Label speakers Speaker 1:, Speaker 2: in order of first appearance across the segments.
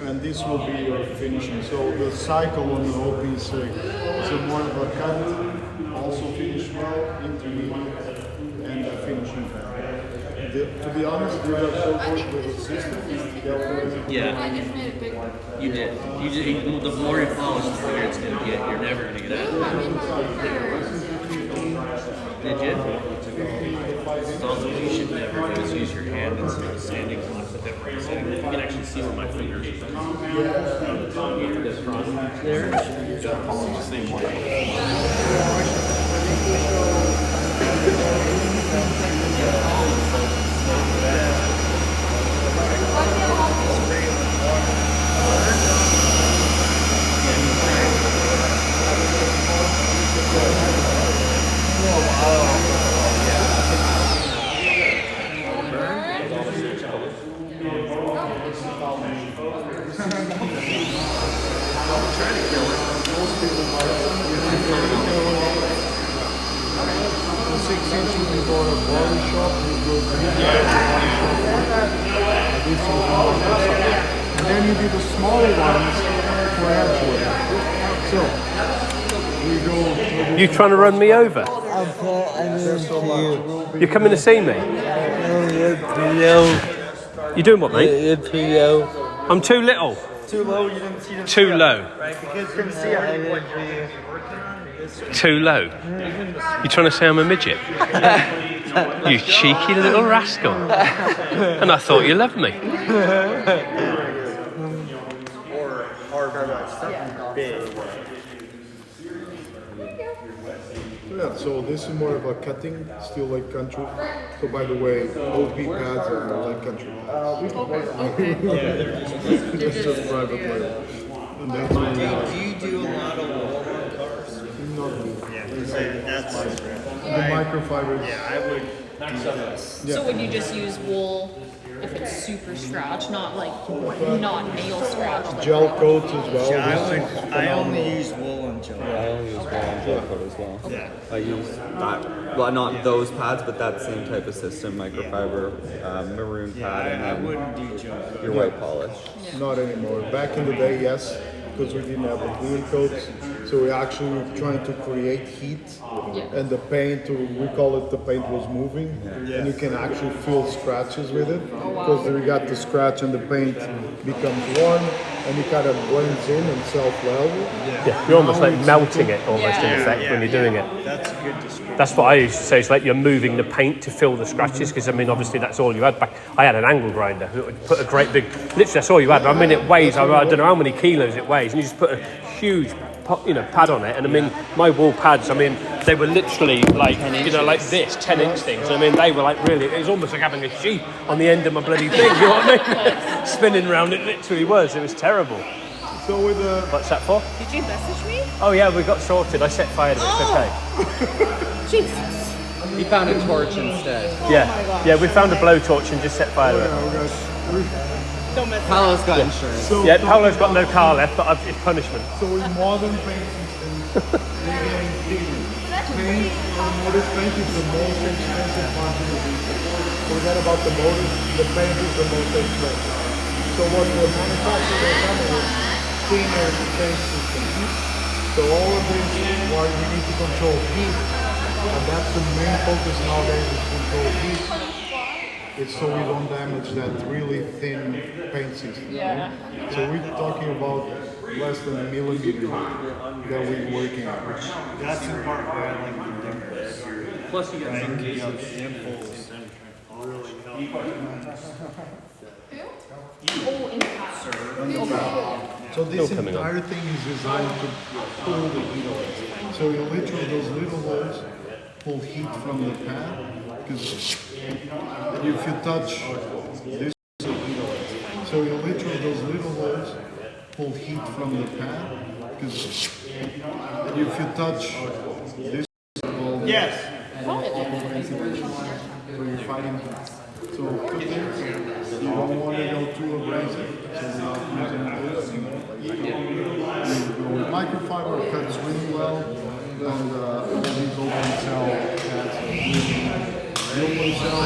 Speaker 1: And this will be your finishing. So the cycle on the whole piece is a more of a cut, also finish well, intermediate, and a finishing pad. To be honest, these are so good with the system.
Speaker 2: Yeah. You did. The more you polish, the better it's going to get. You're never going to get out of it. Did you? Also, what you should never do is use your hand instead of sanding on the different setting. You can actually see where my fingers are. The front there, don't polish the same way.
Speaker 1: And then you do the smaller ones for Edgewood. So, we go...
Speaker 3: You trying to run me over? You're coming to see me? You doing what, mate?
Speaker 4: You're too low.
Speaker 3: I'm too little.
Speaker 4: Too low, you didn't see
Speaker 3: Too low.
Speaker 4: Right, because you can see what you're working on.
Speaker 3: Too low. You trying to say I'm a midget? You cheeky little rascal. And I thought you loved me.
Speaker 1: Yeah, so this is more of a cutting, still like country. So by the way, OP pads are like country pads. They're just private label. And that's why
Speaker 4: Do you do a lot of wool on cars?
Speaker 1: not wool.
Speaker 4: Yeah, that's
Speaker 1: The microfibers.
Speaker 4: Yeah, I would do this.
Speaker 1: Yeah.
Speaker 5: So would you just use wool if it's super scratch, not not nail scratch? Like
Speaker 1: Gel coats as well.
Speaker 4: Yeah,
Speaker 1: This is
Speaker 4: I only
Speaker 1: phenomenal.
Speaker 4: use wool on gel.
Speaker 6: I only use wool on gel coat as well.
Speaker 4: Yeah.
Speaker 6: I use that, well, not those pads, but that same type of system, microfiber, maroon pad, and
Speaker 4: I
Speaker 6: then
Speaker 4: wouldn't do gel.
Speaker 6: your white polish.
Speaker 1: Not anymore. Back in the day, yes, because we didn't have the clear coats. So we actually were trying to create heat, and the paint, we call it the paint was moving, and you can actually feel scratches with it, because we got the scratch and the paint becomes warm, and it kind of blends in and self-level.
Speaker 3: Yeah, you're almost like melting it almost in effect when you're doing it.
Speaker 4: That's a good description.
Speaker 3: That's what I used to say. It's like you're moving the paint to fill the scratches, because I mean, obviously that's all you had back. I had an angle grinder who would put a great big. Literally, that's all you had. I mean, it weighs. I don't know how many kilos it weighs, and you just put a huge, pad on it. And I mean, my wool pads. I mean, they were literally like like this 10-inch things. I mean, they were like really. It was almost like having a sheep on the end of my bloody thing. You know what I mean? Spinning around. It literally was. It was terrible.
Speaker 1: So with the...
Speaker 3: What's that for?
Speaker 5: Did you message me?
Speaker 3: Oh yeah, we got sorted. I set fire to it. It's okay.
Speaker 5: Jesus.
Speaker 6: He found a torch instead.
Speaker 3: Yeah, we found a blowtorch and just set fire to it.
Speaker 5: Don't mess
Speaker 6: Paolo's got insurance.
Speaker 1: So
Speaker 3: Yeah, Paolo's got no car left, but it's punishment.
Speaker 1: So in modern paint systems, they're getting bigger. Paint, automotive paint is the most expensive part of the vehicle. Forget about the motor, the paint is the most expensive. So what the manufacturer is coming with, thinner paint systems. So all of this is why we need to control heat. And that's the main focus nowadays is control heat. It's so we don't damage that really thin paint system.
Speaker 5: Yeah.
Speaker 1: So we're talking about less than a millimeter that we're working on.
Speaker 4: That's the part where I like the dimples.
Speaker 2: Plus you got some cases.
Speaker 4: Dimples really
Speaker 5: Oh, impact.
Speaker 1: So this entire thing is designed to pull the heat away. So you literally those little holes pull heat from the pad. Because if you touch this, so you literally those little holes pull heat from the pad. Because if you touch this,
Speaker 4: Yes.
Speaker 1: so you're fighting. So put this. You don't want to go too abrasive. So we're not using this. You go with microfiber, cuts really well, and all these open cell pads. The open cell,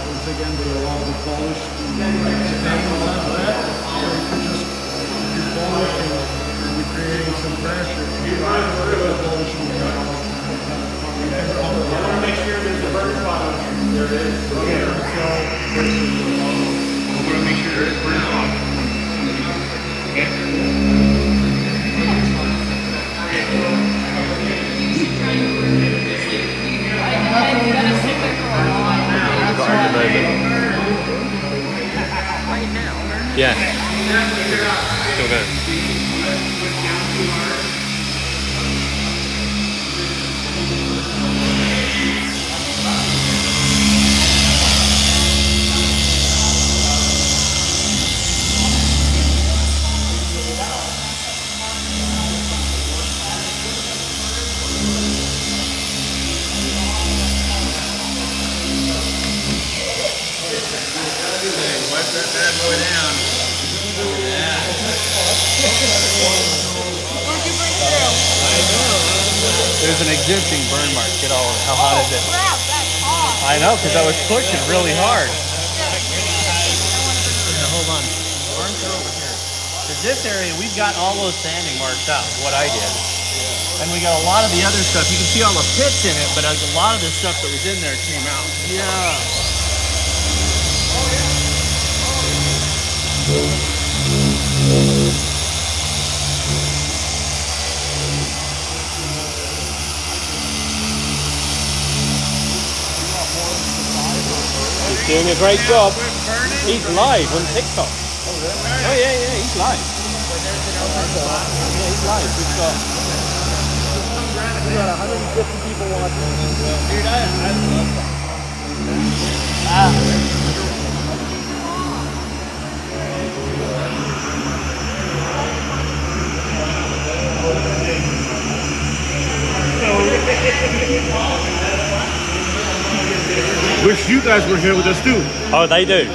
Speaker 1: once again, they allow the polish to stay on that pad.
Speaker 3: Yeah. Still going.
Speaker 4: Wipe that bad boy down. There's an existing burn mark. Get all of it. How hot is it?
Speaker 5: Crap, that's hot.
Speaker 4: I know, because I was pushing really hard. Now, hold on. Arms are over here. Because this area, we've got all those sanding marks out, what I did. And we got a lot of the other stuff. You can see all the pits in it, but a lot of the stuff that was in there came out. Yeah.
Speaker 3: He's doing a great job. He's live on TikTok. Oh yeah, he's live. Yeah, he's live. We got 150 people watching.
Speaker 4: Dude, I love that.
Speaker 1: Wish you guys were here with us too.
Speaker 3: Oh, they do.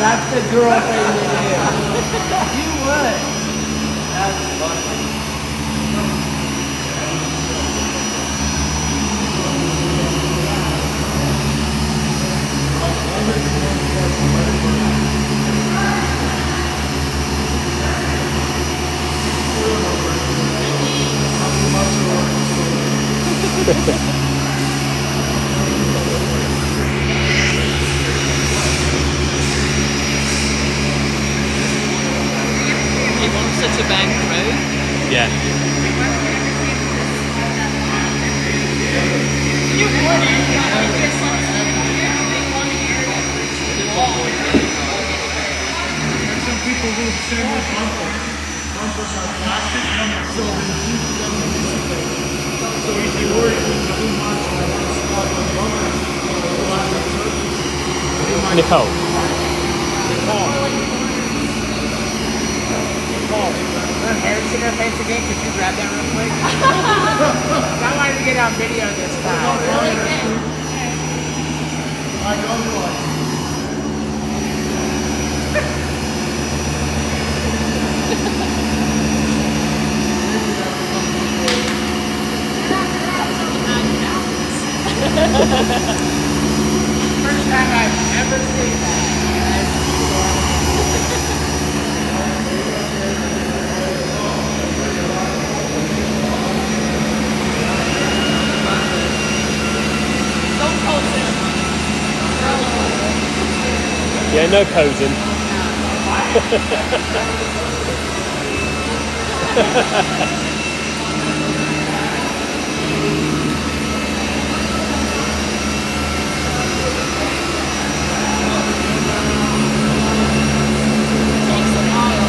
Speaker 7: That's the girl thing to do. You would. That's funny.
Speaker 5: He wants it to bang through.
Speaker 3: Yeah.
Speaker 5: You wouldn't.
Speaker 1: Some people will send me bumpers. Bumpers are plastic, so they keep them in display. So if you worry too much on one spot on bumpers, plastic surface,
Speaker 3: Nicole.
Speaker 7: Her hair's in her face again. Could you grab that real quick? I wanted to get on video this time.
Speaker 1: I don't like.
Speaker 7: First time I've ever seen that.
Speaker 5: Don't pose it.
Speaker 3: Yeah, no posing.
Speaker 5: Takes a while.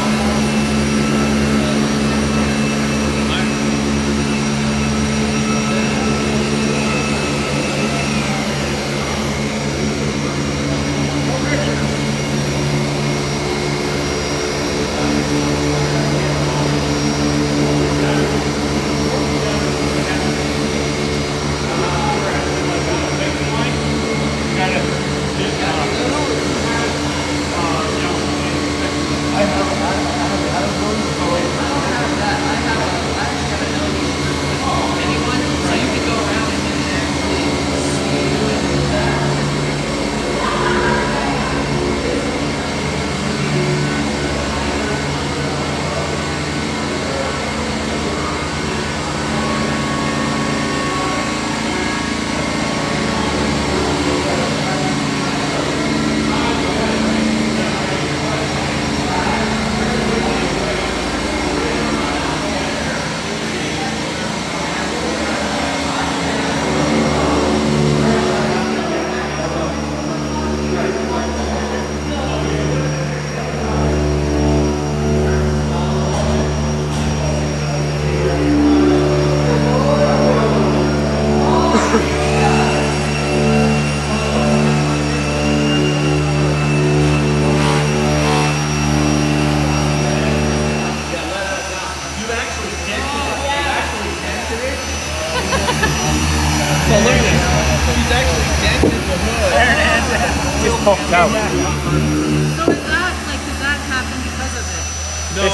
Speaker 4: So look at this. She's actually dented the hood.
Speaker 3: Just popped out.
Speaker 5: So is that like, did that happen because of it?
Speaker 4: No.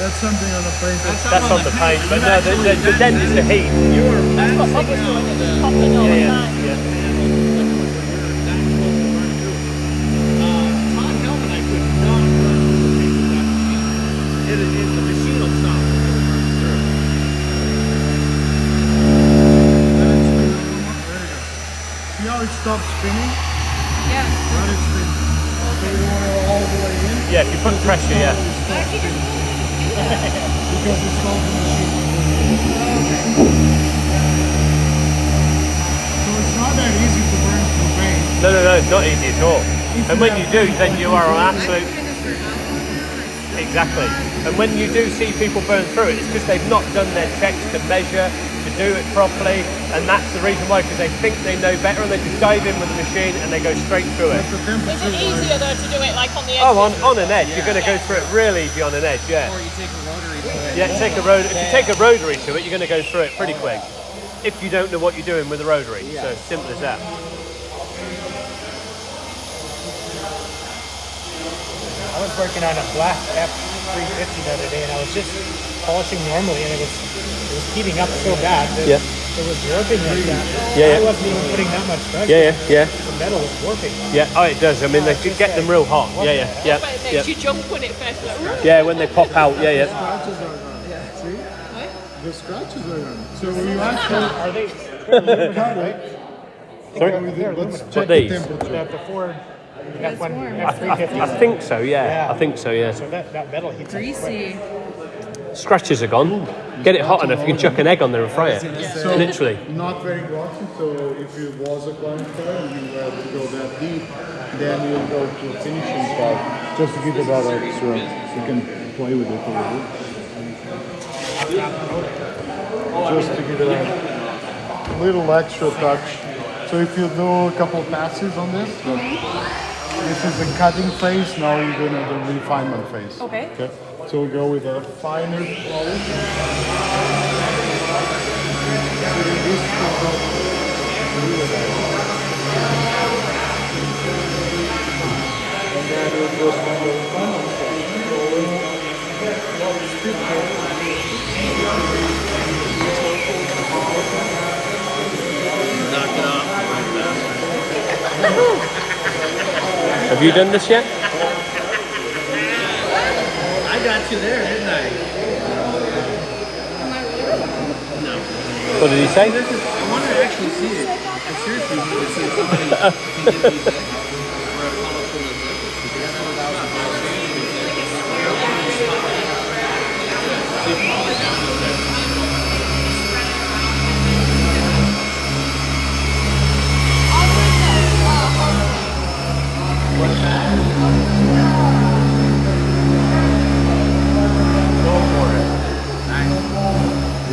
Speaker 1: That's something on the paint.
Speaker 3: That's on the paint, but no, the dent is the heat.
Speaker 4: You were bouncing on the
Speaker 5: Popping all the
Speaker 3: Yeah,
Speaker 5: time.
Speaker 3: yeah.
Speaker 4: Todd Helm and I could not run the paint with that machine. The machine will stop.
Speaker 1: See how it stops spinning?
Speaker 5: Yeah.
Speaker 1: Let it spin. So you want it all the way in?
Speaker 3: Yeah, if you put pressure, yeah.
Speaker 1: Because it stops the machine. So it's not that easy to burn through paint.
Speaker 3: No, it's not easy at all. And when you do, then you are on absolute... Exactly. And when you do see people burn through it, it's because they've not done their checks to measure, to do it properly, and that's the reason why, because they think they know better, and they just dive in with the machine and they go straight through it.
Speaker 1: The temperature
Speaker 5: Is it easier though to do it like on the edge?
Speaker 3: Oh, on an edge, you're going to go through it real easy on an edge, yeah.
Speaker 4: Or you take a rotary to it.
Speaker 3: Yeah, if you take a rotary to it, you're going to go through it pretty quick. If you don't know what you're doing with a rotary, so simple as that.
Speaker 7: I was working on a black F350 the other day, and I was just polishing normally, and it was heating up so bad that it was warping like that.
Speaker 3: Yeah, yeah.
Speaker 7: I wasn't even putting that much pressure.
Speaker 3: Yeah.
Speaker 7: The metal was warping.
Speaker 3: Yeah, oh, it does. I mean, they could get them real hot. Yeah.
Speaker 5: But it makes you jump when it first like,
Speaker 3: Yeah, when they pop out, yeah.
Speaker 1: scratches are gone. See? The scratches are gone. So you actually...
Speaker 7: Are they?
Speaker 3: Sorry?
Speaker 1: Let's
Speaker 3: What,
Speaker 1: check the
Speaker 3: these?
Speaker 1: temperature.
Speaker 7: The Ford F1,
Speaker 3: I
Speaker 7: F350.
Speaker 3: think so, yeah. I think so, yeah.
Speaker 7: So that metal heats up quick.
Speaker 5: greasy.
Speaker 3: Scratches are gone. Get it hot enough, you can chuck an egg on there and fry it.
Speaker 1: So,
Speaker 3: Literally.
Speaker 1: not very glossy, so if it was a client car and you had to go that deep, then you'll go to a finishing part, just to give it that extra, you can play with it a little bit. Just to give it a little extra touch. So if you do a couple of passes on this is the cutting phase, now you're going to the refinement phase.
Speaker 5: Okay.
Speaker 1: So we'll go with a finer polish. And then we'll just do the final step. So we'll speed
Speaker 4: Knock it off.
Speaker 3: Have you done this yet?
Speaker 4: I got you there, didn't I? No.
Speaker 3: What did he say?
Speaker 4: I want to actually see it. I seriously want to see if somebody can get these in. Or a polish in the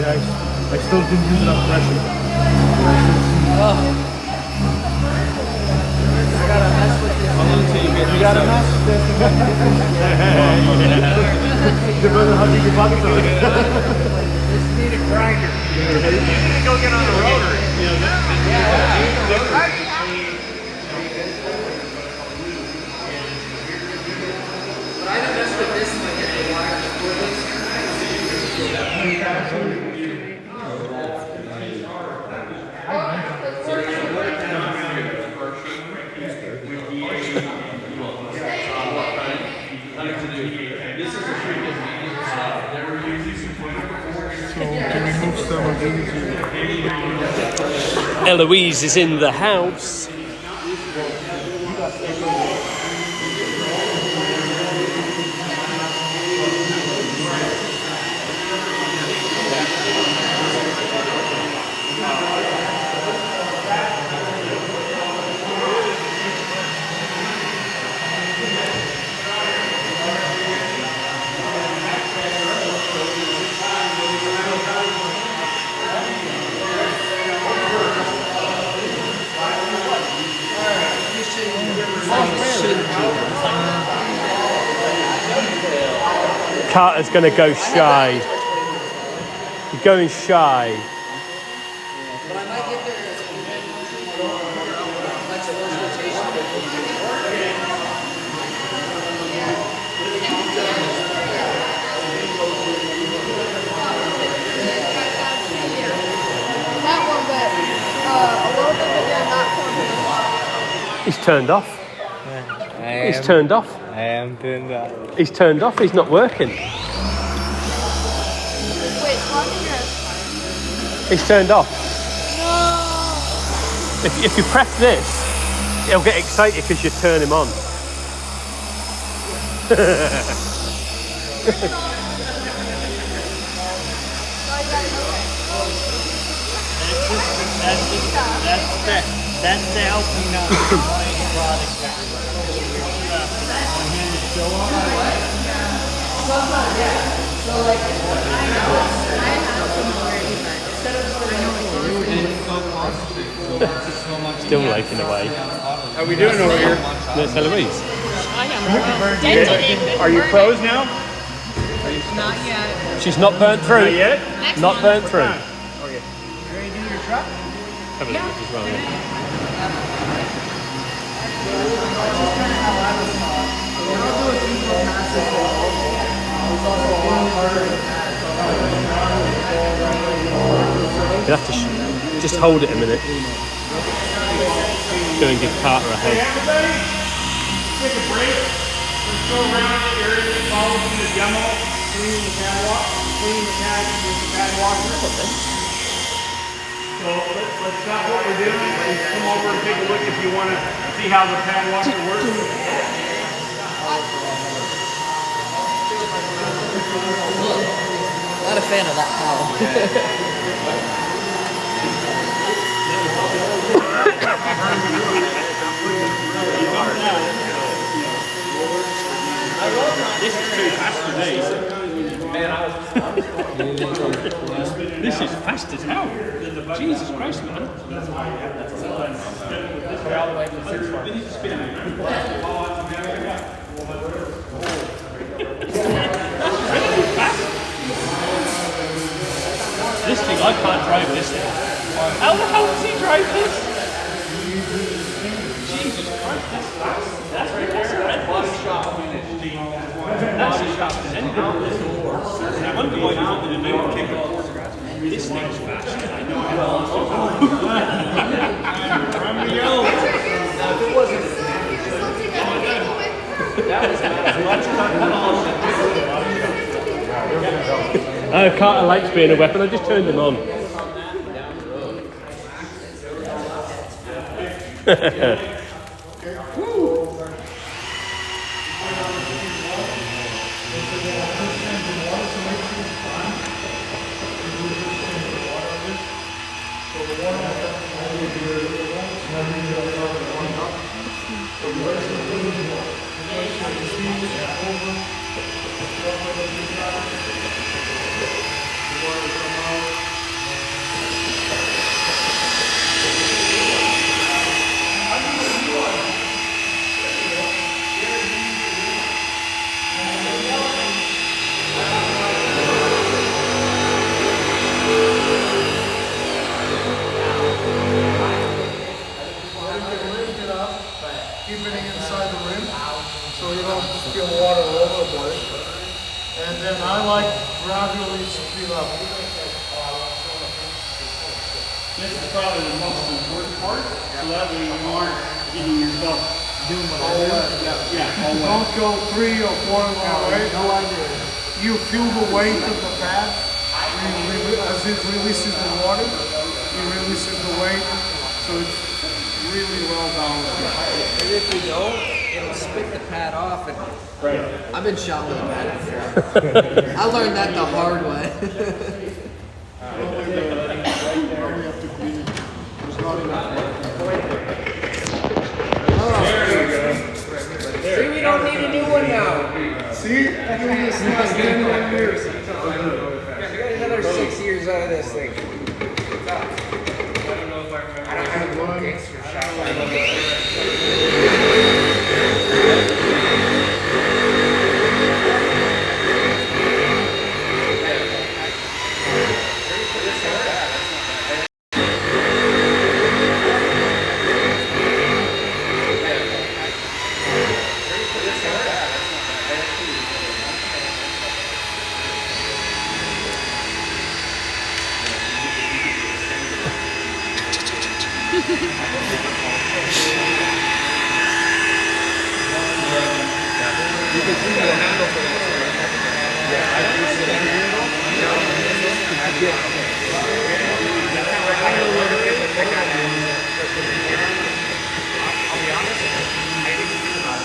Speaker 1: Yeah, I still didn't use enough pressure.
Speaker 4: You gotta mess with this.
Speaker 1: Depending on how deep your pockets are.
Speaker 7: Just need a grinder.
Speaker 4: You need to go get on the rotary.
Speaker 1: Can we move some of these?
Speaker 3: Eloise is in the house. Carter's going to go shy. You're going shy.
Speaker 8: But I might get there
Speaker 3: He's turned off. He's turned off.
Speaker 7: I am turned off.
Speaker 3: He's turned off. He's not working.
Speaker 5: Wait, talk to your.
Speaker 3: He's turned off. If you press this, he'll get excited because you turn him on.
Speaker 4: That's to help me not buy products
Speaker 3: Still liking away.
Speaker 4: How we doing over here?
Speaker 3: Let's Eloise.
Speaker 5: I am dented in.
Speaker 4: Are you pros now?
Speaker 5: Not yet.
Speaker 3: She's not burnt through.
Speaker 4: Not yet?
Speaker 5: Next
Speaker 3: Not
Speaker 5: month.
Speaker 3: burnt through.
Speaker 4: Okay. You ready to do your truck?
Speaker 3: Have a look as well. Yeah. You have to just hold it a minute. Go and give Carter a head.
Speaker 4: Everybody, take a break. Let's go around the area that follows in the demo. Clean the catwalk. Clean the pad washer. So let's stop what we're doing and come over and take a look if you want to see how the pad washer works.
Speaker 8: Not a fan of that power.
Speaker 4: This is too fast today. This is fast as hell. Jesus Christ, man. This thing, I can't drive this thing. How the hell does he drive this? Jesus Christ, that's fast. That's right there. Body shop finished. Body shop finished. I wonder why you wanted to do a kick it. This thing's fast. I know. From the yellow.
Speaker 3: Carter likes being a weapon. I just turned him on.
Speaker 1: Keeping it inside the rim so you don't spill water all over the place. And then I like gradually speed up.
Speaker 4: This is probably the most important part, so that way you aren't getting yourself doing what I do. Yeah,
Speaker 1: Don't go 3 or 4 away. No idea. You feel the weight of the pad as it releases the water. You releases the weight, so it's really well balanced.
Speaker 8: And if you don't, it'll spit the pad off. And I've been shot with a pad before. I learned that the hard way. See, we don't need a new one now.
Speaker 1: See? It's last 10 years.
Speaker 8: We got another 6 years out of this thing. I don't have one gangster shot.
Speaker 2: can see the handle for that. Yeah, I do see that. I know where to get the pick on it. I'll be honest, I didn't think about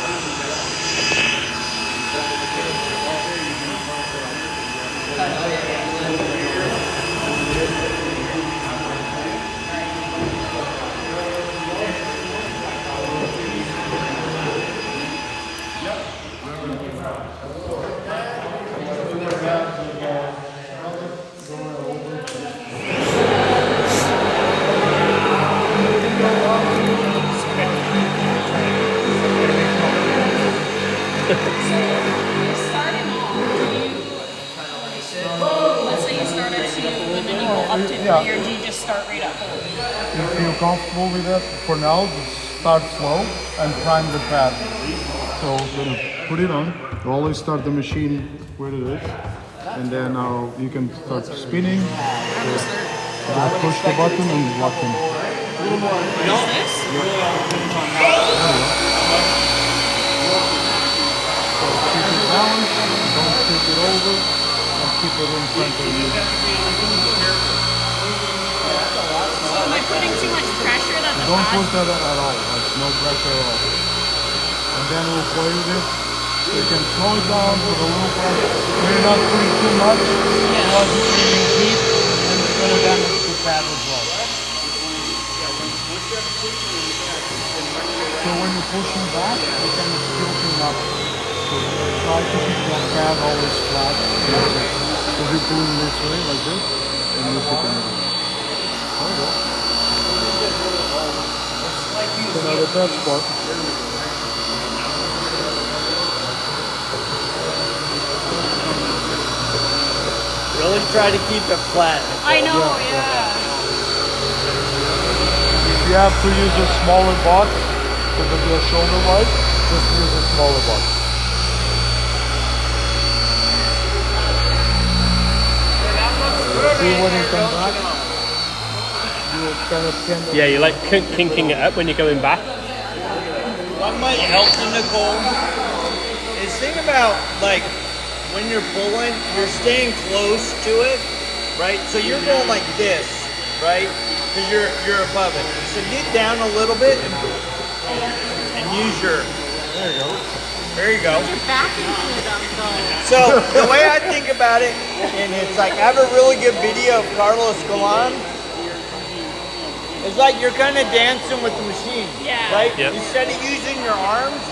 Speaker 5: Let's say you start at 2 and then you go up to 3,
Speaker 1: Yeah.
Speaker 5: or do you just start right at 4?
Speaker 1: If you're comfortable with that, for now, just start slow and prime the pad. So we're gonna put it on. You always start the machine where it is, and then you can start spinning. Just push the button and lock in.
Speaker 5: Is this?
Speaker 1: Keep it down, don't tip it over, and keep it in front of you.
Speaker 5: So am I putting too much pressure that the
Speaker 1: Don't
Speaker 5: pad...
Speaker 1: put that at all, like no pressure at all. And then we'll play with it. So you can slow it down with a little pressure. You're not putting too much, otherwise you're putting heat and it's going to damage the pad as well. So when you're pushing back, it kind of tilting up. So try to keep your pad always flat. So if you're pulling this way like this, and you put it in. There you go. So now the pad spot.
Speaker 4: Really try to keep it flat.
Speaker 5: I know, yeah.
Speaker 1: If you have to use a smaller box because of your shoulder wide, just use a smaller box. See when you come back, you kind of tend to...
Speaker 3: Yeah, you're like kinking it up when you're going back.
Speaker 4: What might help you, Nicole, is think about like when you're pulling, you're staying close to it, right? So you're going like this, right? Because you're above it. So get down a little bit and use your.
Speaker 1: There you go.
Speaker 4: There you go.
Speaker 5: You're backing it up though.
Speaker 4: So the way I think about it, and it's like I have a really good video of Carlos Galan. It's like you're kind of dancing with the machine,
Speaker 5: Yeah.
Speaker 4: right?
Speaker 3: Yep.
Speaker 4: Instead of using your arms,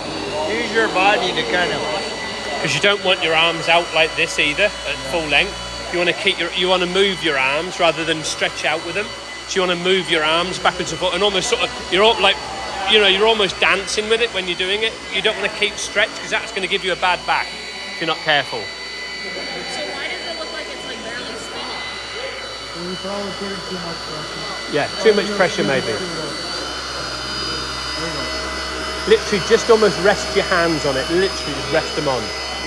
Speaker 4: use your body to kind of.
Speaker 3: Because you don't want your arms out like this either at full length. You want to you want to move your arms rather than stretch out with them. So you want to move your arms backwards and forwards, and almost sort of you're all like, you're almost dancing with it when you're doing it. You don't want to keep stretched because that's going to give you a bad back if you're not careful.
Speaker 5: So why does it look like it's like barely spinning?
Speaker 1: You're probably putting too much pressure.
Speaker 3: Yeah, too much pressure maybe. Literally just almost rest your hands on it. Literally just rest them on.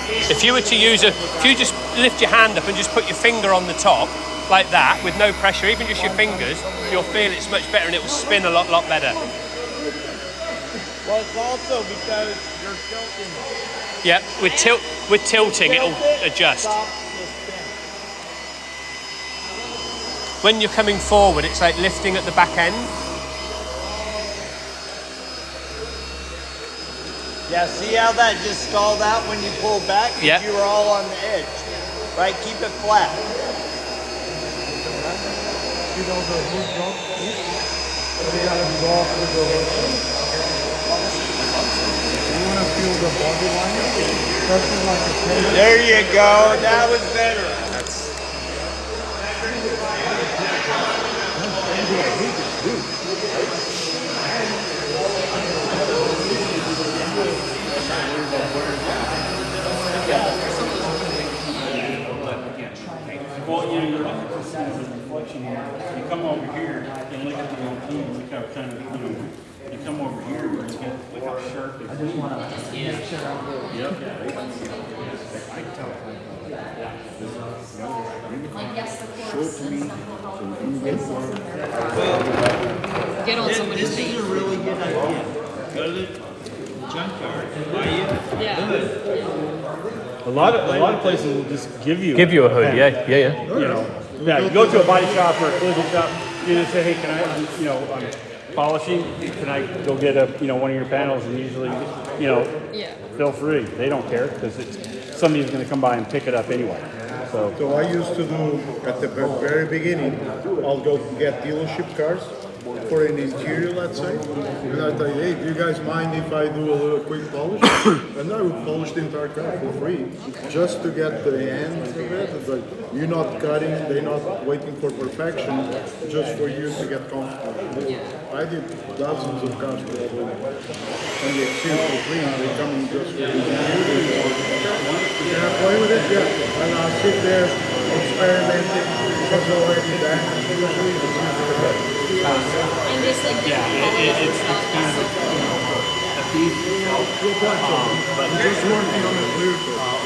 Speaker 3: If you were to use if you just lift your hand up and just put your finger on the top like that with no pressure, even just your fingers, you'll feel it's much better and it will spin a lot better.
Speaker 4: Well, it's also because you're tilting.
Speaker 3: Yeah, with tilting it'll adjust.
Speaker 4: Stops the spin.
Speaker 3: When you're coming forward, it's like lifting at the back end.
Speaker 4: Yeah, see how that just stalled out when you pulled back? 'Cause
Speaker 3: Yeah.
Speaker 4: you were all on the edge, right? Keep it flat.
Speaker 1: You know the hood drop? You gotta go off with the hood. You wanna feel the body line? That's like a tension.
Speaker 4: There you go. That was better.
Speaker 9: Well, you know, you're looking for kind of a reflection here. You come over here and look at the routine, look how kind of, you come over here and look how sharp it is. I just want to make sure I'm good. Yep. I can tell. Show it to me so we can get more.
Speaker 5: Get on somebody's
Speaker 9: This
Speaker 5: face.
Speaker 9: is a really good idea. Go to the junkyard, buy you.
Speaker 5: Yeah.
Speaker 9: A lot of places will just give you
Speaker 3: a hood.
Speaker 9: pen.
Speaker 3: Yeah.
Speaker 9: You know, you go to a body shop or a collision shop. You just say, hey, can I? I'm polishing. Can I go get one of your panels? And usually, feel free. They don't care because somebody's going to come by and pick it up anyway. So
Speaker 1: I used to do at the very beginning. I'll go get dealership cars for an interior, let's say, and I tell you, hey, do you guys mind if I do a little quick polish? And I would polish the entire car for free, just to get the end of it. It's like you're not cutting, they're not waiting for perfection, just for you to get comfortable. I did dozens of cars probably, and the exterior for free. They come in just for the interior. Can I play with it? Yeah, and I'll sit there experimenting because it's already done. Usually it's
Speaker 5: And just like
Speaker 9: it's kind of a piece.
Speaker 1: but just working on the clear coat.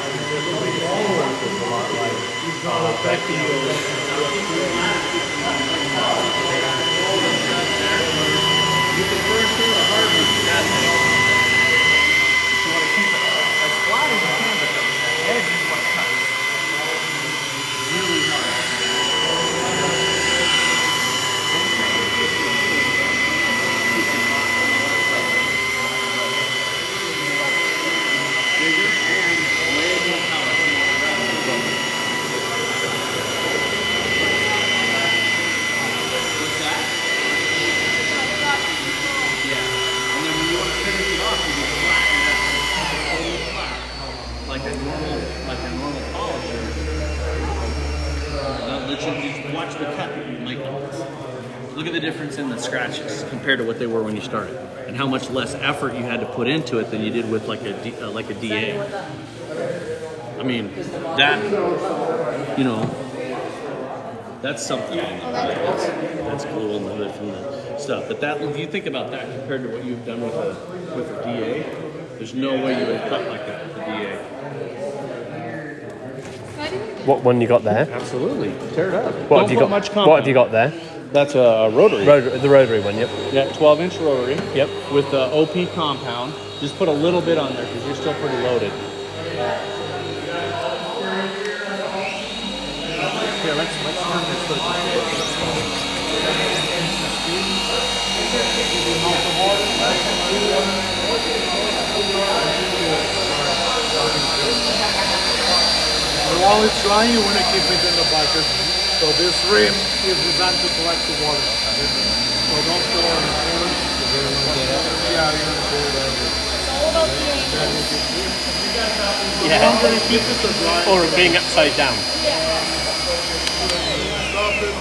Speaker 1: It's not affecting the
Speaker 4: You can burn through the hardwood. You want to keep it as flat as you can, but the edge is what cuts. Really hard. Bigger and way more power. What's that? Yeah. And then when you want to finish it off, you just flatten it totally flat. Like a normal polisher. Just watch the cut. Look at the difference in the scratches compared to what they were when you started, and how much less effort you had to put into it than you did with like a DA. I mean, that's something. That's cool in the hood from the stuff. But if you think about that compared to what you've done with a DA, there's no way you would cut like that with a DA.
Speaker 3: What one you got there?
Speaker 4: Absolutely. Tear it up.
Speaker 3: What have you got? What have you got there?
Speaker 4: That's a rotary.
Speaker 3: The rotary one. Yep.
Speaker 4: Yeah, 12-inch rotary.
Speaker 3: Yep.
Speaker 4: With the OP compound. Just put a little bit on there because you're still pretty loaded. Here, let's turn this hood.
Speaker 1: But while it's drying, you want to keep it in the bucket. So this rim is designed to collect the water. So don't pour on the floor. Yeah, you're going to pour it over.
Speaker 3: Yeah.
Speaker 1: I'm going to keep it to dry.
Speaker 3: Or being upside down.
Speaker 1: Stop it.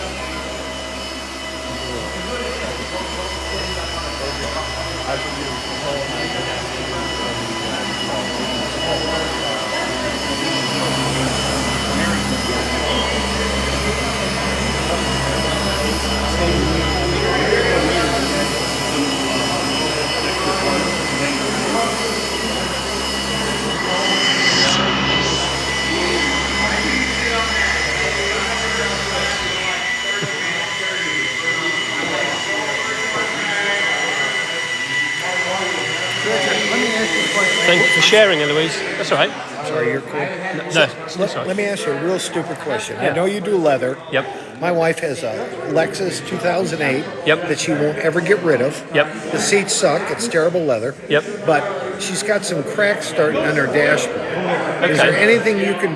Speaker 3: Thank you for sharing, Eloise. That's all right.
Speaker 10: Sorry, you're cool. Let me ask you a real stupid question. I know you do leather.
Speaker 3: Yep.
Speaker 10: My wife has a Lexus 2008
Speaker 3: Yep.
Speaker 10: that she won't ever get rid of.
Speaker 3: Yep.
Speaker 10: The seats suck. It's terrible leather.
Speaker 3: Yep.
Speaker 10: But she's got some cracks starting on her dashboard. Is there anything I can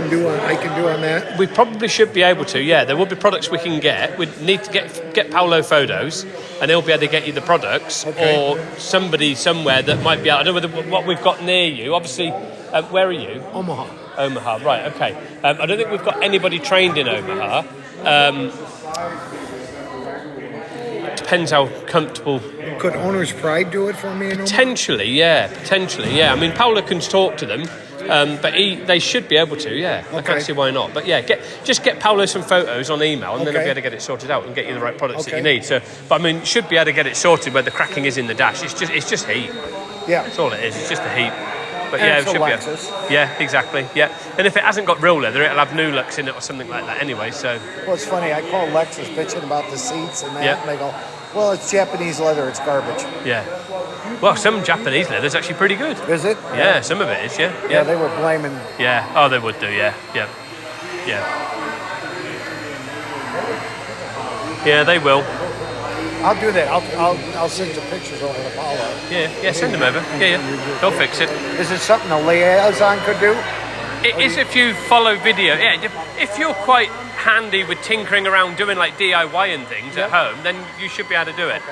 Speaker 10: do on that?
Speaker 3: We probably should be able to, yeah. There will be products we can get. We need to get Paolo photos, and he'll be able to get you the products, or somebody somewhere that might be able. I don't know what we've got near you. Obviously, where are you? Omaha, right, okay. I don't think we've got anybody trained in Omaha. Depends how comfortable.
Speaker 10: Could Owner's Pride do it for me?
Speaker 3: Potentially, yeah. I mean, Paolo can talk to them, but they should be able to, yeah. I can't see why not. But yeah, just get Paolo some photos on email, and then he'll be able to get it sorted out and get you the right products that you need. So, but I mean, should be able to get it sorted where the cracking is in the dash. It's just heat.
Speaker 10: Yeah,
Speaker 3: that's all it is. It's just the heat. But
Speaker 10: and
Speaker 3: yeah,
Speaker 10: it's
Speaker 3: it should
Speaker 10: Lexus.
Speaker 3: be. Yeah, exactly. Yeah, and if it hasn't got real leather, it'll have Nulux in it or something like that. Anyway, so.
Speaker 10: Well, it's funny. I call Lexus bitching about the seats and that, and they go, Well, it's Japanese leather. It's garbage.
Speaker 3: Yeah. Well, some Japanese leather's actually pretty good.
Speaker 10: Is it?
Speaker 3: Yeah, some of it is, yeah.
Speaker 10: Yeah, they were blaming.
Speaker 3: Yeah. Oh, they would do, yeah. Yeah. Yeah. Yeah, they will.
Speaker 10: I'll do that. I'll send you pictures over to Paula.
Speaker 3: Yeah, send them over. Yeah. They'll fix it.
Speaker 10: Is it something a liaison could do?
Speaker 3: It is if you follow video. Yeah, if you're quite handy with tinkering around doing like DIY and things at home, then you should be able to do it.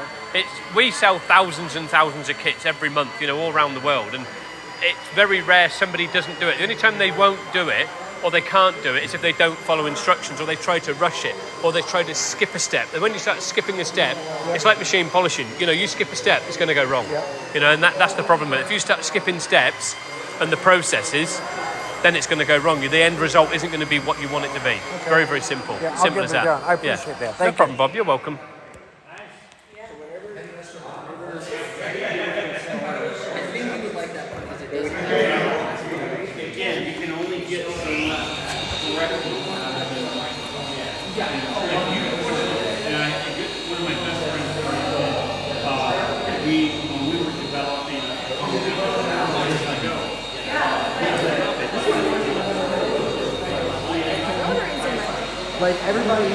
Speaker 3: We sell thousands and thousands of kits every month, all around the world, and it's very rare somebody doesn't do it. The only time they won't do it or they can't do it is if they don't follow instructions, or they try to rush it, or they try to skip a step. And when you start skipping a step, it's like machine polishing. You skip a step, it's going to go wrong. And that's the problem. If you start skipping steps and the processes, then it's going to go wrong. The end result isn't going to be what you want it to be. Okay. Very, very simple.
Speaker 10: Yeah,
Speaker 3: simple as that.
Speaker 10: Done. I appreciate that. Thank
Speaker 3: no problem, Bob. You're welcome.
Speaker 9: Again, you can only get some correct. One of my best friends, when we were developing years ago.
Speaker 8: Like everybody.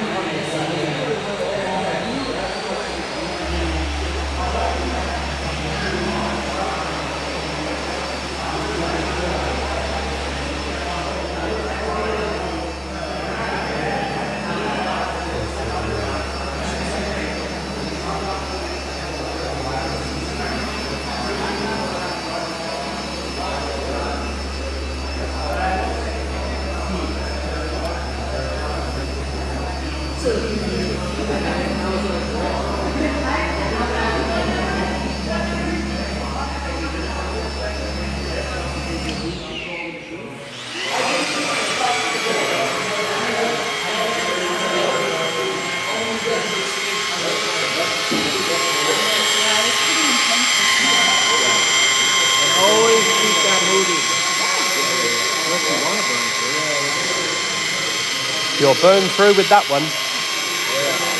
Speaker 3: You'll burn through with that one.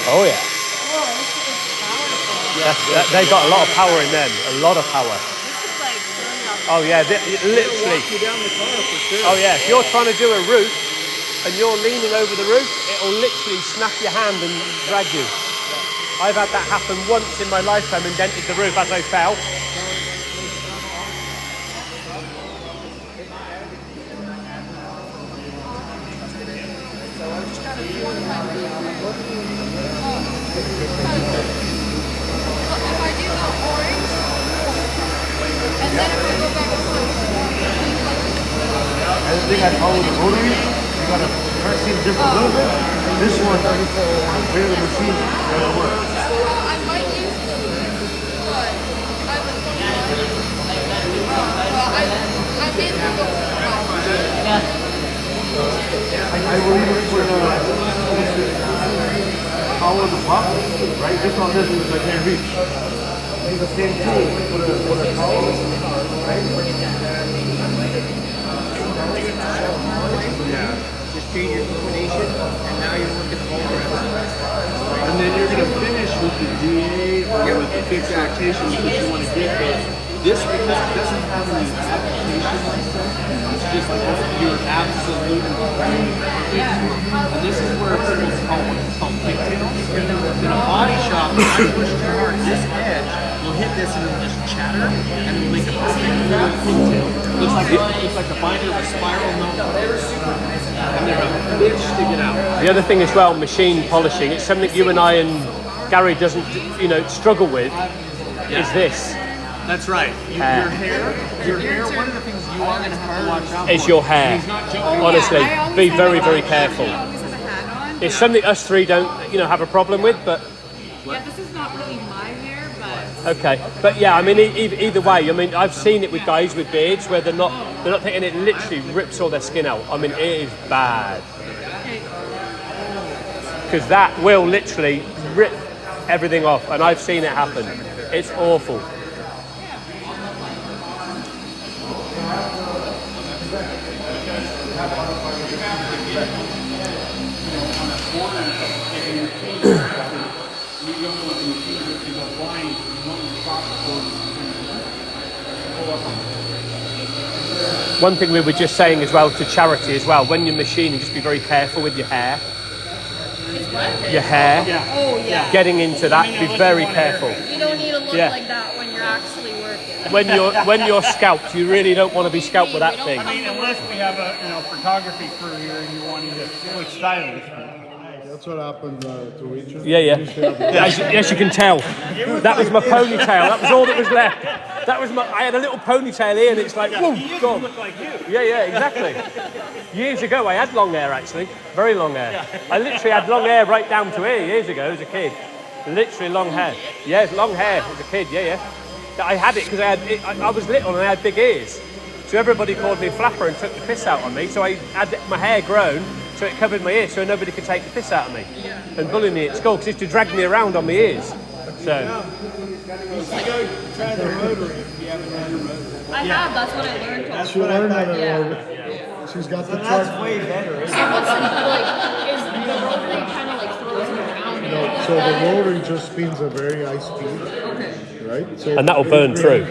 Speaker 3: Oh yeah. They got a lot of power in them. A lot of power. Oh yeah, literally. Oh yeah, if you're trying to do a roof and you're leaning over the roof, it'll literally snap your hand and drag you. I've had that happen once in my lifetime and dented the roof as I fell.
Speaker 1: I think I follow the rotary. You gotta press it just a little bit. This one, where the machine doesn't work.
Speaker 11: I might use it, but I was I did the
Speaker 1: I will even put power the pump, right? Just on this because I can't reach. Use the same tool, put a power, right?
Speaker 8: Yeah. Just change your combination, and now you're working the whole rest.
Speaker 1: And then you're going to finish with the DA or with the fixed rotation because you want to get this because it doesn't have any application. It's just your absolute and this is where it's called pigtails. In a body shop, when I push too hard, this edge will hit this and it'll just chatter and it'll make a perfect pigtail. Looks like the binder of a spiral notebook. And they're a bitch to get out.
Speaker 3: The other thing as well, machine polishing, it's something you and I and Gary doesn't, struggle with, is this.
Speaker 9: That's right. Your hair, one of the things you are going to have to watch out for
Speaker 3: is your hair. Honestly, be very, very careful. It's something us three don't, have a problem with, but...
Speaker 11: Yeah, this is not really my hair, but...
Speaker 3: Okay, but yeah, I mean, either way, I've seen it with guys with beards where they're not thinking it literally rips all their skin out. I mean, it is bad. Because that will literally rip everything off, and I've seen it happen. It's awful. One thing we were just saying as well to charity as well, when you're machining, just be very careful with your hair. Your hair.
Speaker 5: Oh, yeah.
Speaker 3: Getting into that, be very careful.
Speaker 5: You don't need to look like that when you're actually working.
Speaker 3: When you're scalped, you really don't want to be scalped with that thing.
Speaker 9: I mean, unless we have a photography crew here and you're wanting to switch stylists.
Speaker 1: That's what happened to Richard.
Speaker 3: Yeah. As you can tell, that was my ponytail. That was all that was left. That was I had a little ponytail here, and it's like, whoa, gone.
Speaker 9: Look like you.
Speaker 3: Yeah, exactly. Years ago, I had long hair actually, very long hair. I literally had long hair right down to here years ago as a kid. Literally long hair. Yeah, long hair as a kid. Yeah. I had it because I was little and I had big ears. So everybody called me flapper and took the piss out on me. So I had my hair grown so it covered my ears so nobody could take the piss out of me and bully me at school because they used to drag me around on my ears. So.
Speaker 1: Try the rotary if you haven't done the rotary.
Speaker 5: I have, that's what I learned.
Speaker 1: She learned how to
Speaker 5: Yeah.
Speaker 1: rotary. She's got the
Speaker 8: That's
Speaker 1: truck.
Speaker 8: way better.
Speaker 5: So what's the, is the rotary kind of like throws you around?
Speaker 1: No, so the rotary just spins at very high speed. Okay. Right? So
Speaker 3: And that'll burn through.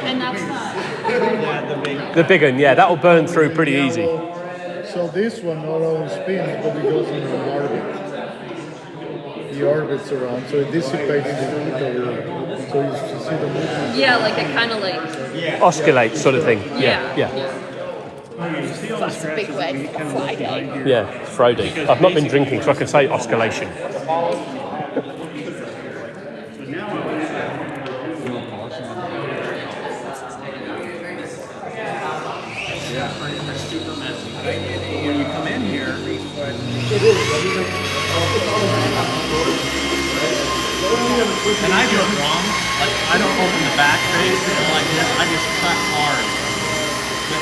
Speaker 5: And that's not.
Speaker 3: The big one, yeah, that'll burn through pretty easy.
Speaker 1: So this one not only spins, but it goes in an orbit. He orbits around, so it dissipates the heat of the. So you see the movement.
Speaker 5: Yeah, like it kind of like.
Speaker 3: Oscillates sort of thing. Yeah.
Speaker 5: That's a big way for Friday.
Speaker 3: Yeah, it's Friday. I've not been drinking, so I can say oscillation.
Speaker 9: When you come in here,
Speaker 4: And I do it wrong. Like, I don't open the back face like this. I just cut hard.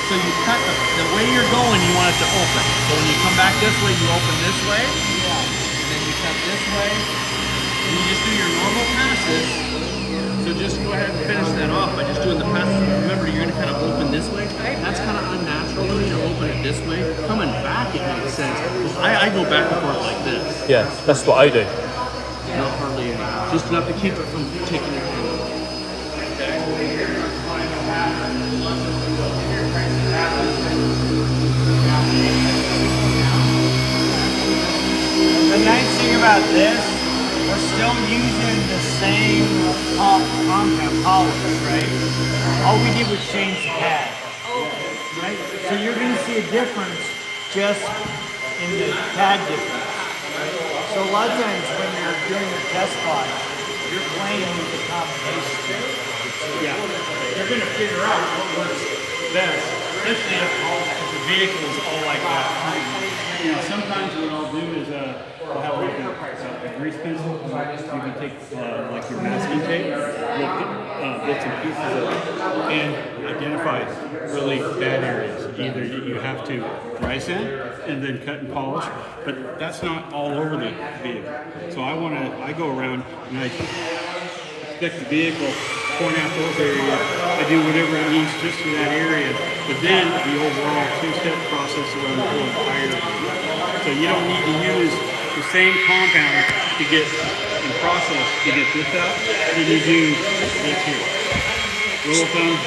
Speaker 4: So you cut the way you're going, you want it to open. So when you come back this way, you open this way. And then you cut this way. And you just do your normal passes. So just go ahead and finish that off by just doing the passes. Remember, you're going to kind of open this way. That's kind of unnatural to me to open it this way. Coming back, it makes sense. I go back and forth like this.
Speaker 3: Yeah, that's what I do.
Speaker 4: Not hardly any. Just enough to keep it from taking your hand.
Speaker 7: The nice thing about this, we're still using the same compound polish, right? All we did was change the pad, right? So you're going to see a difference just in the pad difference. So a lot of times when you're doing your test spot, you're playing with the combination.
Speaker 9: yeah, you're going to figure out what works best, especially if the vehicle is all like that. You know, sometimes what I'll do is I'll have like a grease pencil. You can take like your masking tape, look bits and pieces of it, and identify really bad areas. Either you have to dry sand and then cut and polish, but that's not all over the vehicle. So I go around and I inspect the vehicle, point out those areas. I do whatever it needs just for that area, but then the overall two-step process around the whole entire vehicle. So you don't need to use the same compound to get in process to get this out than you do this here. Rule of thumb,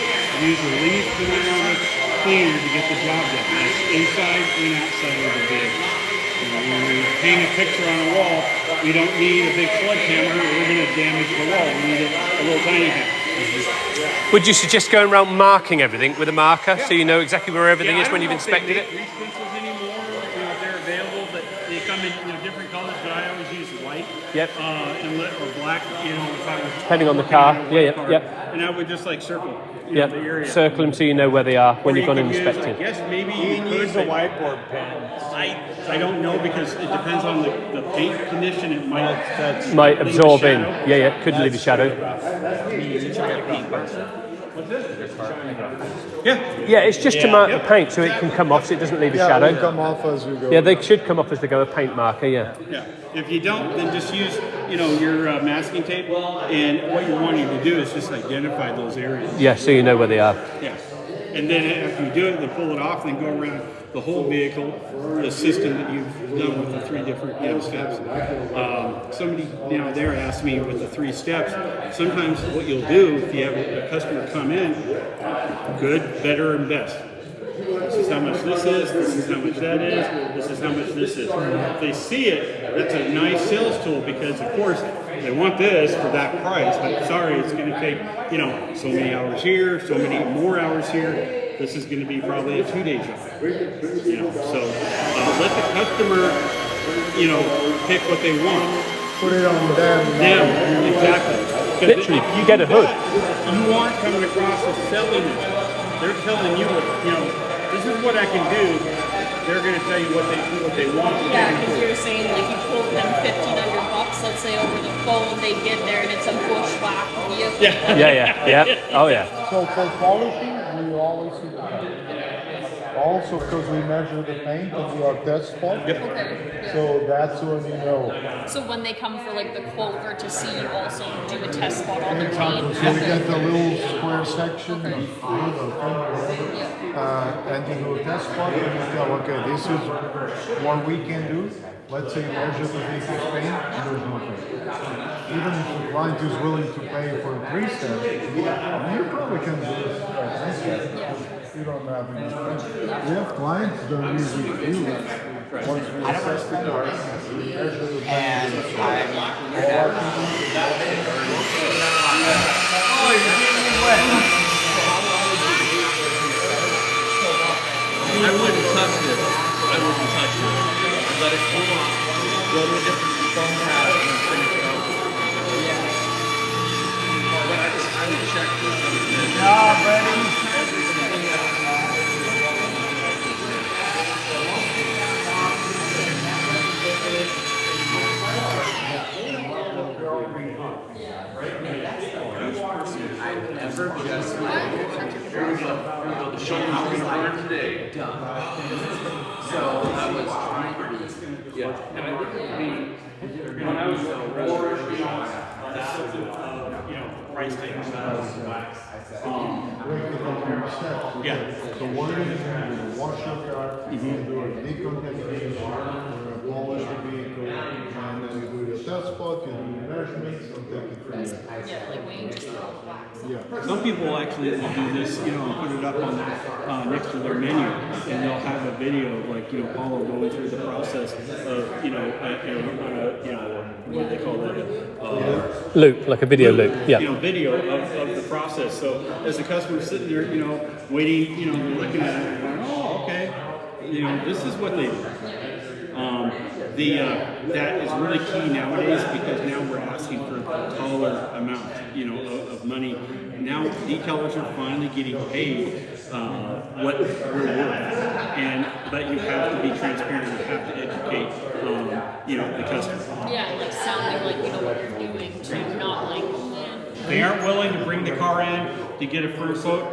Speaker 9: use the least amount of cleaner to get the job done. That's inside and outside of the vehicle. When we hang a picture on a wall, we don't need a big sledgehammer or we're going to damage the wall. We need a little tiny thing.
Speaker 3: Would you suggest going around marking everything with a marker so you know exactly where everything is when you've inspected it?
Speaker 9: Grease pencils anymore. You know, they're available, but they come in different colors. But I always use white.
Speaker 3: Yep.
Speaker 9: Or black. You know, if I was
Speaker 3: Depending on the car. Yeah.
Speaker 9: And I would just like circle.
Speaker 3: Yeah.
Speaker 9: The area.
Speaker 3: Circle them so you know where they are when
Speaker 9: Or
Speaker 3: you've gone
Speaker 9: you
Speaker 3: and
Speaker 9: could
Speaker 3: inspected.
Speaker 9: Yes, maybe you could use a whiteboard pen. I don't know because it depends on the paint condition. It
Speaker 3: Might
Speaker 9: leave
Speaker 3: absorb
Speaker 9: a
Speaker 3: in.
Speaker 9: shadow.
Speaker 3: Yeah. Could leave a shadow. Yeah, it's just to mark the paint so it can come off so it doesn't leave a shadow.
Speaker 1: It'll come off as you go.
Speaker 3: Yeah, they should come off as they go, a paint marker, yeah.
Speaker 9: Yeah. If you don't, then just use, your masking tape. And what you're wanting to do is just identify those areas.
Speaker 3: Yeah, so you know where they are.
Speaker 9: Yeah. And then after you do it, then pull it off, then go around the whole vehicle, the system that you've done with the 3 different steps. Somebody there asked me with the 3 steps, sometimes what you'll do if you have a customer come in, good, better, and best. This is how much this is, this is how much that is, this is how much this is. If they see it, that's a nice sales tool because, of course, they want this for that price, but sorry, it's going to take, so many hours here, so many more hours here. This is going to be probably a 2-day job. So let the customer, pick what they want.
Speaker 10: Put it on them.
Speaker 9: Exactly.
Speaker 3: Literally, you get a hood.
Speaker 9: You aren't coming across as selling it. They're telling you what, this is what I can do. They're going to tell you what they want.
Speaker 5: Yeah, because you're saying like you quote them $1,500, let's say over the phone, they get there and it's a bushwhack vehicle.
Speaker 3: Yeah. Oh yeah.
Speaker 1: So for quality, we always see the paint. Also, because we measure the paint on our test spot.
Speaker 5: Okay.
Speaker 1: So that's when you know.
Speaker 5: So when they come for like the quote or to see you also do a test spot on their paint.
Speaker 1: So we get the little square section of wood or paint, and you do a test spot and you tell, okay, this is what we can do. Let's say measure the vehicle's paint, and there's no paint. Even if the client is willing to pay for a 3-step, you probably can do this at 3-step. You don't have any paint. We have clients that are usually do that. Once we assess the car, we measure the paint.
Speaker 2: I wouldn't touch this. I wouldn't touch it. Let it cool off. Go to a different foam pad and finish it out. But I would check this.
Speaker 7: Job ready.
Speaker 2: The show was going to burn today. So I was trying to be. Yeah. And I think when I was
Speaker 9: price tags.
Speaker 1: So one is you wash your car, you do a decontamination, you polish the vehicle, and then you do your test spot, you do your measurements, and take it from there.
Speaker 5: Yeah, like when you just throw wax.
Speaker 1: Yeah.
Speaker 9: Some people actually will do this, and put it up on next to their menu, and they'll have a video of Paulo going through the process of, what do they call it?
Speaker 3: Loop, like a video loop. Yeah.
Speaker 9: Video of the process. So as the customer's sitting there, waiting, they're looking at it and going, oh, okay, this is what they do. That is really key nowadays because now we're asking for a taller amount, of money. Now detailers are finally getting paid what we're worth, but you have to be transparent. You have to educate, the customer.
Speaker 5: Yeah, like sounding like you know what you're doing to not like.
Speaker 9: They aren't willing to bring the car in to get a first quote.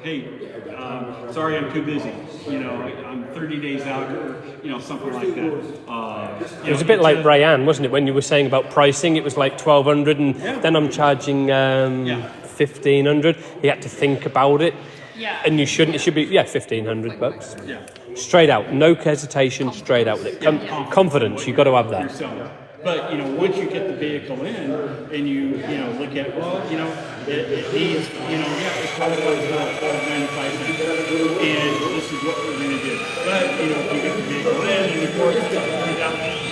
Speaker 9: Hey, sorry, I'm too busy. I'm 30 days out, or something like that.
Speaker 3: It was a bit like Rayanne, wasn't it? When you were saying about pricing, it was like 1,200, and then I'm charging 1,500. He had to think about it.
Speaker 5: Yeah.
Speaker 3: And you shouldn't. It should be $1,500.
Speaker 9: Yeah.
Speaker 3: Straight out, no hesitation. Straight out with it. Confidence. You've got to have that.
Speaker 9: But once you get the vehicle in and you look at it needs it qualifies for 95 cents, and this is what we're going to do. But if you get the vehicle in and of course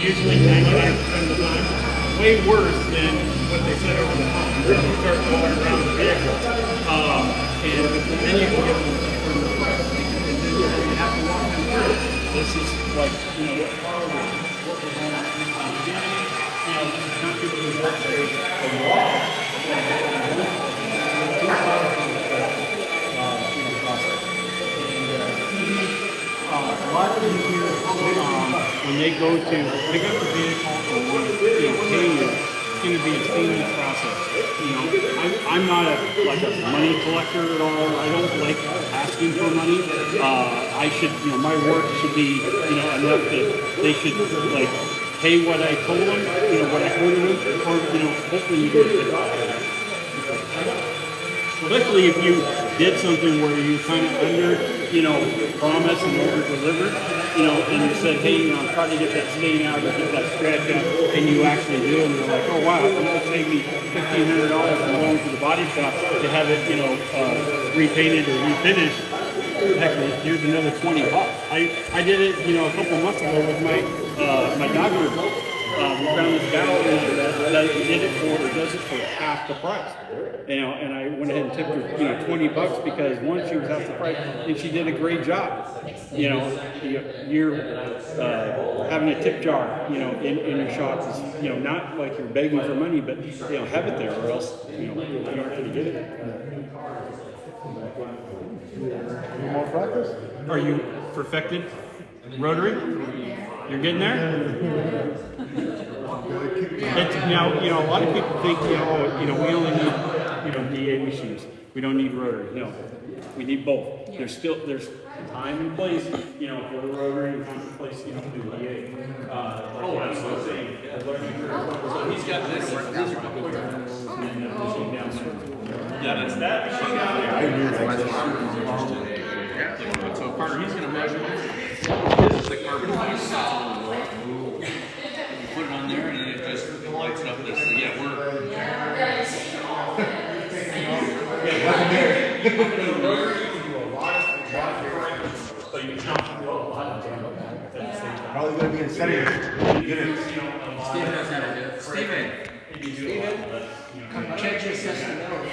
Speaker 9: usually 99% of the time, way worse than what they said over the phone. You start going around the vehicle, and then you can get them from the price because you have to walk them through. This is like what we're going to do. Not people who work a lot. A lot of people when they go to pick up the vehicle or pay you, it's going to be a seamless process. I'm not a money collector at all. I don't like asking for money. I should, my work should be, enough that they should pay what I told them, what I quoted them, or hopefully you do it. Especially if you did something where you kind of promise and over deliver, and you said, hey, I'm trying to get that stain out or get that scratch out, and you actually do, and they're like, oh wow, it's going to take me $1,500 from going to the body shop to have it, repainted or refinished. Actually, here's another $20. I did it, a couple months ago with my dog group. We found this gal that does it for half the price. And I went ahead and tipped her, $20 because one, she was half the price, and she did a great job. You're having a tip jar, in your shop is, not like you're begging for money, but have it there, or else you aren't going to get it.
Speaker 1: More practice?
Speaker 9: Are you perfected rotary? You're getting there? Now, a lot of people think, we only need, DA machines. We don't need rotary. No, we need both. There's time and place, for the rotary and time and place, for the DA. Absolutely.
Speaker 2: So he's got this. Yeah, that's that machine down there. So Carter, he's going to measure this is the carbon fiber. You put it on there and then it just lights it up this. Yeah, so you can count a lot of
Speaker 1: Probably going to be in setting.
Speaker 8: Steven knows how to do it. Steven, come check your system out.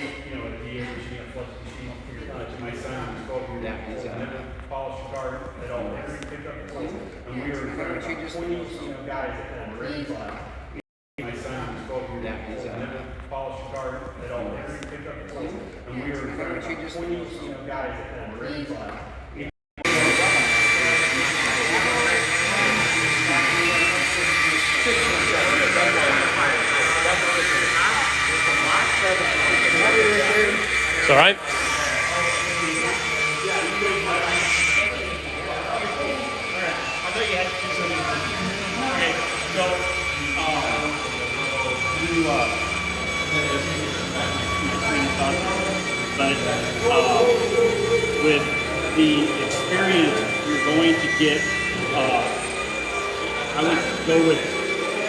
Speaker 9: My son was 12 years old. Polished car at all. Every pickup place. And we were 20 guys that had ready class. My son was 12 years old. Polished car at all. Every pickup place. And we were 20 guys that had ready class.
Speaker 3: It's all right.
Speaker 9: With the experience you're going to get, I would go with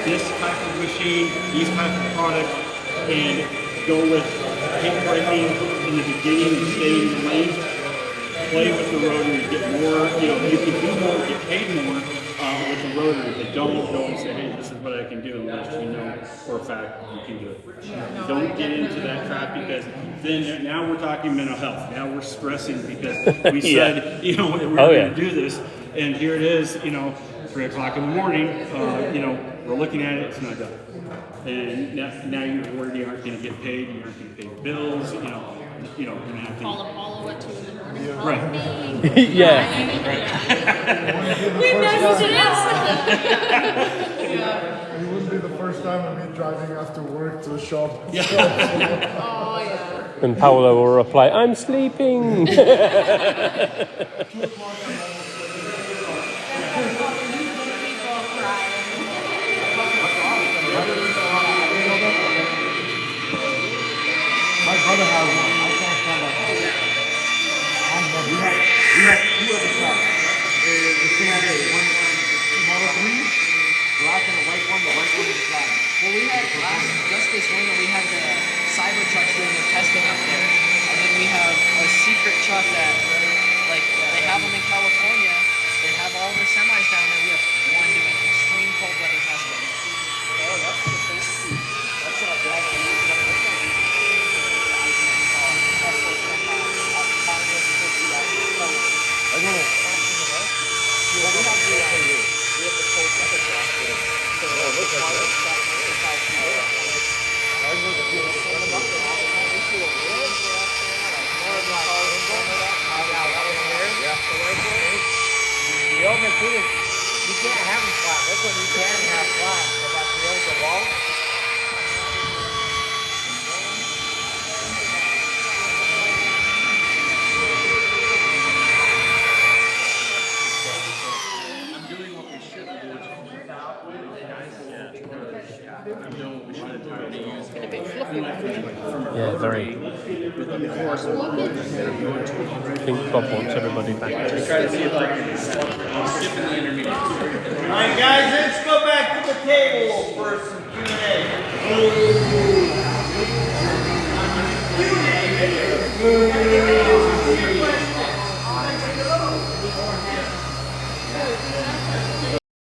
Speaker 9: this type of machine, these type of products, and go with paint breaking in the beginning and stay in the lane. Play with the rotary, get more, you can do more, get paid more with the rotary, but don't say, hey, this is what I can do unless you know for a fact you can do it. Don't get into that trap because then now we're talking mental health. Now we're stressing because we said, we were going to do this, and here it is, 3 o'clock in the morning, we're looking at it, it's not done. And now you're worried you aren't going to get paid, you aren't going to pay your bills, you're going to have to
Speaker 5: Call Apollo at 2 in the morning.
Speaker 9: Right.
Speaker 3: Yeah.
Speaker 5: We never did
Speaker 1: It wouldn't be the first time of me driving after work to a shop.
Speaker 5: Oh, yeah.
Speaker 3: And Paolo will reply, I'm sleeping.
Speaker 1: My brother has one. I can't stand that. We had two of the trucks. The same day. One Model 3, black, and the white one. The white one is black.
Speaker 8: Well, we had just this winter, we had the cyber trucks doing the testing up there. And then we have a secret truck that, they have them in California. They have all the semis down there. We have one doing extreme cold weather testing. Oh, that's the thing. That's not bad.
Speaker 7: The only thing is, you can't have them flat. This one you can have flat. So that's the old wall.
Speaker 2: I'm doing what we should do. I'm doing what we should do.
Speaker 5: Been a bit fluffy.
Speaker 3: Yeah, very. Pink Bob wants everybody back.
Speaker 2: Try to see if I can skip in the intermediate.
Speaker 7: Alright guys, let's go back to the table for some Q&A.